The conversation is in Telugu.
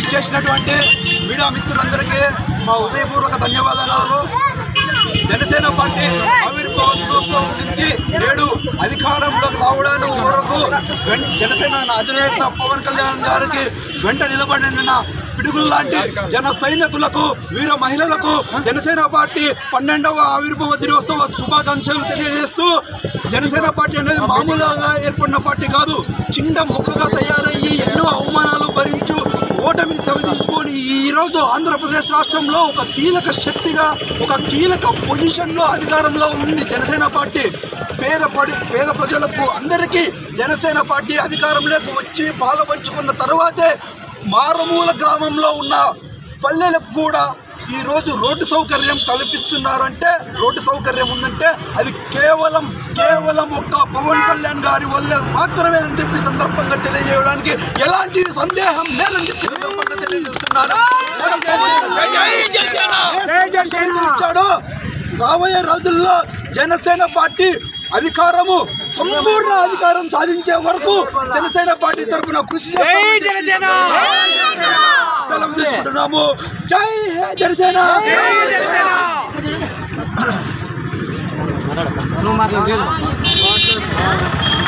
విచ్చేసినటువంటి మీడియా మిత్రులందరికీ మా హృదయపూర్వక ధన్యవాదాలు. జనసేన పార్టీ ఆవిర్భావ దినోత్సవం నుంచి నేడు అధికారంలోకి రావడానికి వరకు జనసేన అధినేత పవన్ కళ్యాణ్ గారికి వెంట నిలబడిన పిడుగులు లాంటి జన సైనికులకు, వీర మహిళలకు జనసేన పార్టీ 12వ ఆవిర్భావ దినోత్సవ శుభాకాంక్షలు తెలియజేస్తూ, జనసేన పార్టీ అనేది మామూలుగా ఏర్పడిన పార్టీ కాదు. చిన్న మొక్కగా తయారయ్యి ఎన్నో అవమానాలు భరించు ఓటమిని సవరించుకొని ఈరోజు ఆంధ్రప్రదేశ్ రాష్ట్రంలో ఒక కీలక శక్తిగా, ఒక కీలక పొజిషన్లో అధికారంలో ఉంది జనసేన పార్టీ. పేద ప్రజలకు అందరికీ జనసేన పార్టీ అధికారంలోకి వచ్చి పాలు పంచుకున్న తర్వాతే మారుమూల గ్రామంలో ఉన్న పల్లెలకు కూడా ఈరోజు రోడ్డు సౌకర్యం కల్పిస్తున్నారంటే, రోడ్డు సౌకర్యం ఉందంటే అది కేవలం ఒక్క పవన్ కళ్యాణ్ గారి వల్ల మాత్రమే అని చెప్పి సందర్భంగా తెలియజేయడానికి ఎలాంటి సందేహం లేదని చెప్పి సందర్భంగా తెలియజేస్తున్నారు. రాబోయే రోజుల్లో జనసేన పార్టీ అధికారము, సంపూర్ణ అధికారం సాధించే వరకు జనసేన పార్టీ తరఫున కృషి సెలవు తీసుకుంటున్నాము. జై హే జనసేన.